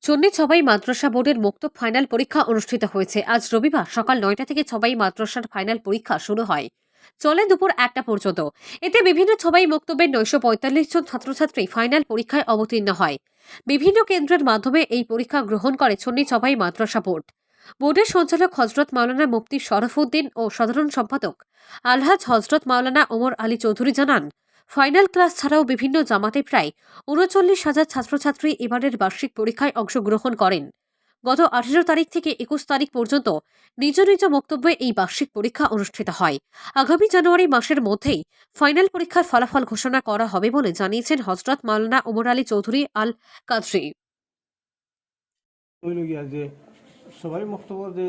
চন্ডী ছবাই মাদ্রাসা বোর্ডের মুক্ত ফাইনাল পরীক্ষা অনুষ্ঠিত হয়েছে। আজ রবিবার সকাল ৯টা থেকে ছবাই মাদ্রাসার ফাইনাল পরীক্ষা শুরু হয়, চলে দুপুর ১টা পর্যন্ত। এতে বিভিন্ন ছবাই মক্তবের ৯৪৫ জন ছাত্রছাত্রী ফাইনাল পরীক্ষায় অবতীর্ণ হয়। বিভিন্ন কেন্দ্রের মাধ্যমে এই পরীক্ষা গ্রহণ করে চন্ডী ছবাই মাদ্রাসা বোর্ড। বোর্ডের সঞ্চালক হজরত মাওলানা মুফতি শরফুদ্দিন ও সাধারণ সম্পাদক আলহাজ হজরত মাওলানা ওমর আলী চৌধুরী জানান, ফাইনাল ক্লাস ছাড়াও বিভিন্ন জামাতে প্রায় ৩৯,০০০ ছাত্রছাত্রী এবারের বার্ষিক পরীক্ষায় অংশগ্রহণ করেন। গত ১৮ তারিখ থেকে ২১ তারিখ পর্যন্ত নিজ নিজ বক্তব্যে এই বার্ষিক পরীক্ষা অনুষ্ঠিত হয়। আগামী জানুয়ারি মাসের মধ্যেই ফাইনাল পরীক্ষার ফলাফল ঘোষণা করা হবে বলে জানিয়েছেন হজরত মাওলানা ওমর আলী চৌধুরী আল কাদরি। যে সবাই বক্তব্য যে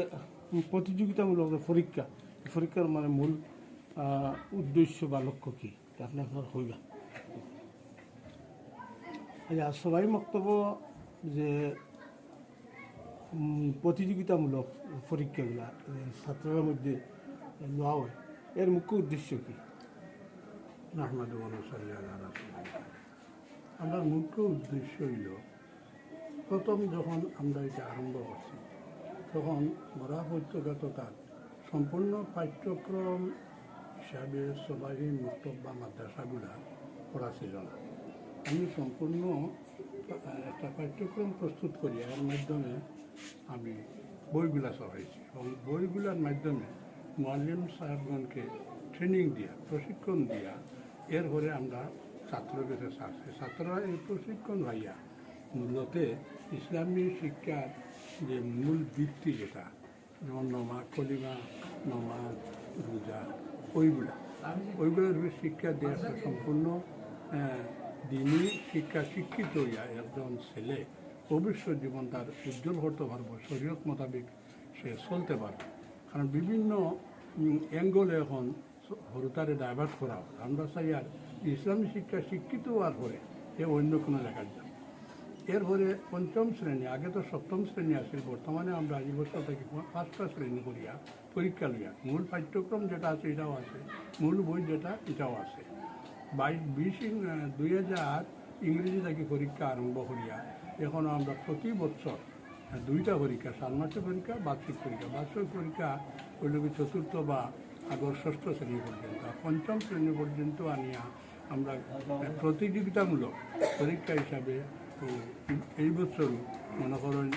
প্রতিযোগিতামূলক যে পরীক্ষা, পরীক্ষার মানে মূল উদ্দেশ্য বা লক্ষ্য কি আপনি আপনার হইবা? আচ্ছা, সবাই বক্তব্য যে প্রতিযোগিতামূলক পরীক্ষাগুলা ছাত্রদের মধ্যে নেওয়া হয়, এর মুখ্য উদ্দেশ্য কি? আমার মুখ্য উদ্দেশ্য হইল, প্রথম যখন আমরা এটা আরম্ভ করছি তখন বড়া পৈত্যগতকাল সম্পূর্ণ পাঠ্যক্রম হিসাবে সবাই মুক্তব বা মাদ্রাসাগুলা পড়া ছিল না। আমি সম্পূর্ণ একটা পাঠ্যক্রম প্রস্তুত করি, এর মাধ্যমে আমি বইগুলা চলাইছি এবং বইগুলোর মাধ্যমে মুআল্লিম সাহেবগণকে ট্রেনিং দিয়া, প্রশিক্ষণ দিয়া, এরপরে আমরা ছাত্রদের ছাড়ছি। ছাত্ররা এই প্রশিক্ষণ ভাইয়া মূলতে ইসলামী শিক্ষার যে মূল ভিত্তি, যেটা যেমন নমাজ, কলিমা, নমাজ, রোজা, ওইগুলোর শিক্ষা দেওয়াটা সম্পূর্ণ দিনই শিক্ষা শিক্ষিত হইয়া একজন ছেলে ভবিষ্যৎ জীবন তার উজ্জ্বল করতে পারবো, শরীয়ত মোতাবেক সে চলতে পারবে। কারণ বিভিন্ন অ্যাঙ্গলে এখন হরতারে ডাইভার্ট করা হয়। আমরা চাই আর ইসলামী শিক্ষা শিক্ষিত হওয়ার পরে এ অন্য কোনো জায়গায় যাব। এরপরে পঞ্চম শ্রেণী, আগে তো সপ্তম শ্রেণী আসছিল, বর্তমানে আমরা এই বছর থেকে 5টা শ্রেণী করিয়া পরীক্ষা লইয়া, মূল পাঠ্যক্রম যেটা আছে এটাও আছে, মূল বই যেটা এটাও আছে। 2020 ইংরেজি থেকে পরীক্ষা আরম্ভ করিয়া এখনও আমরা প্রতি বছর 2টা পরীক্ষা, ষান্মাসিক পরীক্ষা, বার্ষিক পরীক্ষা। বার্ষিক পরীক্ষা ওই লোক 4র্থ বা আগর 6ষ্ঠ শ্রেণী পর্যন্ত, 5ম শ্রেণী পর্যন্ত আনিয়া আমরা প্রতিযোগিতামূলক পরীক্ষা হিসাবে এই বছর মনে করেন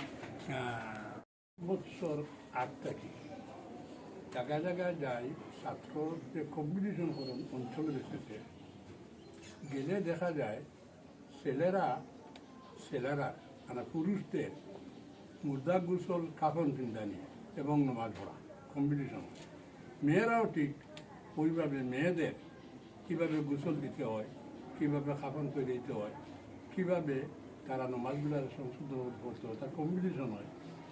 বছর 8 থেকে জায়গায় জায়গায় যাই, ছাত্র যে কম্পিটিশন করেন অঞ্চলে এসেছে, গেলে দেখা যায় ছেলেরা মানে পুরুষদের মুর্দা গোসল, কাফন চিন্তানি এবং নমাজ পড়া কম্পিটিশন। মেয়েরাও ঠিক ওইভাবে মেয়েদের কীভাবে গোসল দিতে হয়, কীভাবে কাফন তৈরি দিতে হয়, কীভাবে তারা নমাজগুলার সংশোধন করতে হয়, তার কম্পিটিশন হয়।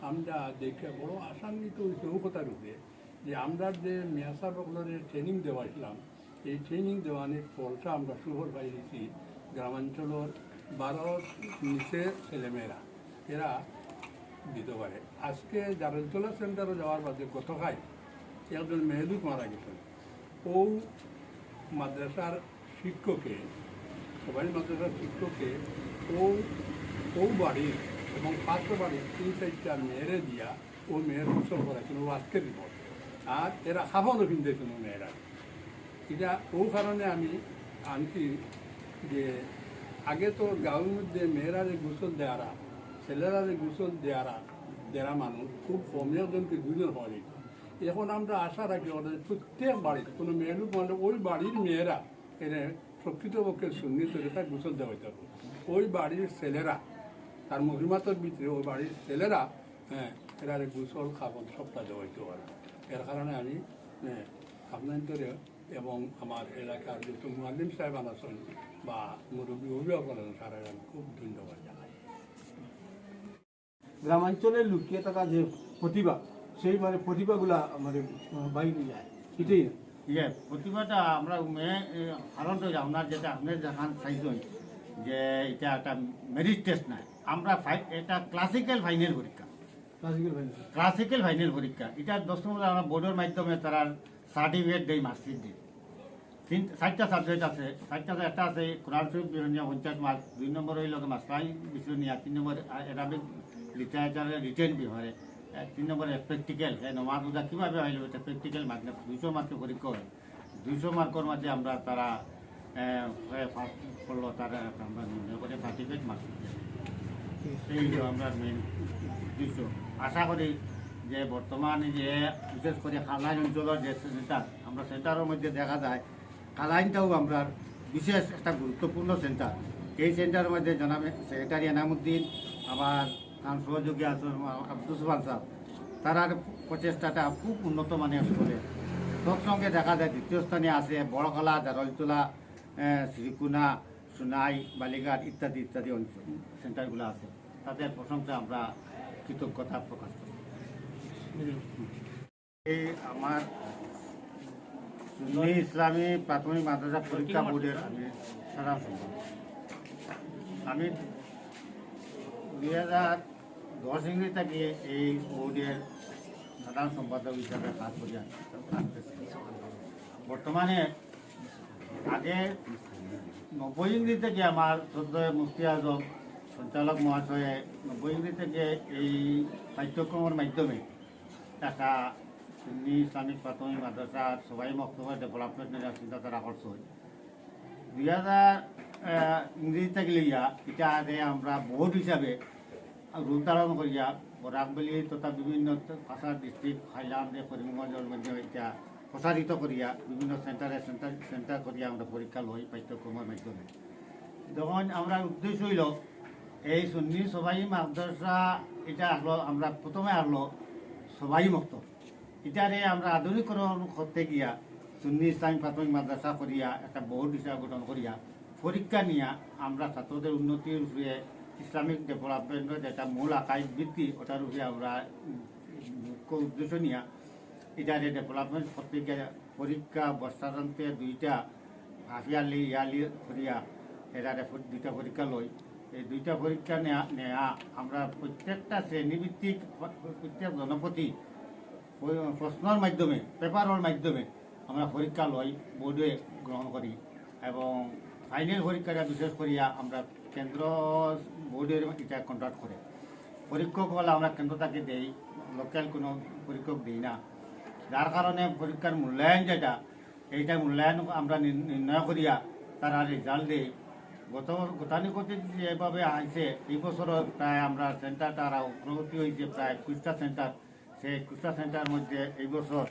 আমরা দেখে বড় আশান্বিত হয়েছে ও কথার উপরে যে আমরা যে মেয়াসাবগুলোর ট্রেনিং দেওয়াইছিলাম, এই ট্রেনিং দেওয়ানোর ফলটা আমরা সুফল পাই দিচ্ছি। গ্রামাঞ্চলের 12 নিচে ছেলেমেয়েরা এরা দিতে পারে। আজকে জারুলতলা সেন্টারে যাওয়ার বাদে গতকাল একজন মেহলুক মারা গেছেন। ও মাদ্রাসার শিক্ষকে, সবাই মাদ্রাসার শিক্ষকে ও বাড়ির এবং 500 বাড়ির 3-4টা মেয়েরে দিয়া ও মেয়ের উৎসব করাইছিল। ও আজকে রিপোর্ট, আর এরা খাবারও কিনতেছিল মেয়েরা। এটা ও কারণে আমি আনছি যে আগে তো গাঁয়ের মধ্যে মেয়েরা যে গোসল দেয়ারা, ছেলেরা যে গোসল দেয়ারা মানুষ খুব কমে, একজনকে 2জন হওয়া যেত। এখন আমরা আশা রাখি ওদের প্রত্যেক বাড়িতে কোনো মেয়েলুক মানে ওই বাড়ির মেয়েরা এনে প্রকৃতপক্ষে সুন্নি তরিকায় গোসল দেওয়া হইতে হবে। ওই বাড়ির ছেলেরা তার মহিমাতর ভিতরে ওই বাড়ির ছেলেরা এরা গোসল খাবন সবটা দেওয়া হইতে পারে। এর কারণে আমি আপনাদের এবং আমার এলাকার যত মুআল্লিম সাহেব আছেন বা মুরব্বী অভিভাবক আছেন, তারা আমি খুব ধন্যবাদ জানাই। গ্রামাঞ্চলে লুকিয়ে থাকা যে প্রতিভা, সেই মানে প্রতিভাগুলা মানে বাইরে যায়, এটাই না? ইয়ে প্রতিভাটা আমরা কারণটা আপনার যেটা আপনার দেখান চাইছেন যে এটা একটা মেরিট টেস্ট নাই, আমরা এটা ক্লাসিক্যাল ফাইনাল পরীক্ষা। ক্লাসিক্যাল ফাইনাল পরীক্ষা এটা 10 নম্বর আমরা বোর্ডের মাধ্যমে তারা সার্টিফিকেট দেয়, মার্কশিট দিই। চারটা সাবজেক্ট আছে, চারটা একটা আছে কোরআন শরীফ বিরোধী 50 মার্ক, 2 নম্বর হইল মাসলাই বিশ্বনীয়, 3 নম্বর অ্যারাবিক লিটারেচারের রিটেন বিভাগে, 3 নম্বর প্র্যাকটিক্যাল, নমাজ রোজা কীভাবে হইল এটা প্র্যাকটিক্যাল মার্ক 200 মার্কের পরীক্ষা হয়। 200 মার্কের মাঝে আমরা তারা পাস করলো, তারা আমরা মনে করে সার্টিফিকেট মার্ক, এই হলো আমরা মেন উদ্দেশ্য। আশা করি যে বর্তমানে যে বিশেষ করে খালাইন অঞ্চলের যে সেন্টার, আমরা সেন্টারের মধ্যে দেখা যায় খালাইনটাও আমরা বিশেষ একটা গুরুত্বপূর্ণ সেন্টার। এই সেন্টারের মধ্যে জনাব সেক্রেটারি এনামুদ্দিন, আমার খান সহযোগী আছেন আব্দুল সুবহান সাহেব, তারার প্রচেষ্টাটা খুব উন্নত মানের করে। তৎসঙ্গে দেখা যায় দ্বিতীয় স্থানে আছে বড়খলা, দারলতলা, শ্রীকুনা, সোনাই, বালিঘাট ইত্যাদি ইত্যাদি অঞ্চল সেন্টারগুলো আছে। তাদের প্রশংসা আমরা কৃতজ্ঞতা প্রকাশ করি। এই আমার সুন্নি ইসলামী প্রাথমিক মাদ্রাসা পরীক্ষা বোর্ডের আমি সাধারণ সম্পাদক। আমি 2010 ইংরেজি থেকে এই বোর্ডের সাধারণ সম্পাদক হিসাবে কাজ করি আসতেছি। বর্তমানে আগে 90 ইংরেজি থেকে আমার শ্রদ্ধেয় মুফতি আজম সঞ্চালক মহাশয়ে 90 ইংরেজি থেকে এই পাঠ্যক্রমের মাধ্যমে একটা সুন্নি ইসলামিক প্রাথমিক মাদ্রাসা সবাই মক্তবের ডেভেলপমেন্ট নিয়ে চিন্তাধারা করছে। 2000 ইংরেজি থেকে লইয়া এটা আগে আমরা বোর্ড হিসাবে রূপ ধারণ করিয়া বরাকবলি তথা বিভিন্ন ভাষা ডিস্ট্রিক্ট হাইল্যান্ড করিমগঞ্জের মধ্যে এটা প্রসারিত করিয়া বিভিন্ন সেন্টার করিয়া আমরা পরীক্ষা লই পাঠ্যক্রমের মাধ্যমে। যখন আমরা উদ্দেশ্য হইল এই সুন্নি সবাই মাদ্রাসা, এটা আসলো আমরা প্রথমে আসলো সবাই মুক্ত, এটারে আমরা আধুনিকরণ করতে গিয়া সুন্নি ইসলামী প্রাথমিক মাদ্রাসা করিয়া একটা বোর্ড হিসাবে গঠন করিয়া পরীক্ষা নিয়া আমরা ছাত্রদের উন্নতির উপরে ইসলামিক ডেভেলপমেন্টের যেটা মূল আকাশ ভিত্তি ওটার উপরে আমরা মুখ্য উদ্দেশ্য নিয়া এটারে ডেভেলপমেন্ট করতে গিয়ে পরীক্ষা বর্ষান্তে 2টা হাফিয়ারলি ইয়ারলি করিয়া এটারে 2টা পরীক্ষা লই। এই 2টা পরীক্ষা নেয়া আমরা প্রত্যেকটা শ্রেণীভিত্তিক প্রত্যেক জনপ্রতি প্রশ্নের মাধ্যমে পেপারের মাধ্যমে আমরা পরীক্ষা লই, বোর্ডে গ্রহণ করি এবং ফাইনাল পরীক্ষাটা বিশেষ করিয়া আমরা কেন্দ্র বোর্ডের এটা কন্ডাক্ট করে। পরীক্ষক হলে আমরা কেন্দ্রটাকে দেই, লোকাল কোনো পরীক্ষক দিই না, যার কারণে পরীক্ষার মূল্যায়ন যেটা এইটা মূল্যায়ন আমরা নির্ণয় করিয়া তারা রেজাল্ট দেই। গতানুগতিক যেভাবে আইছে এই বছর প্রায় আমরা সেন্টারটা অগ্রগতি হয়েছে প্রায় 20টা সেন্টার। সেই 20টা সেন্টার মধ্যে এই বছর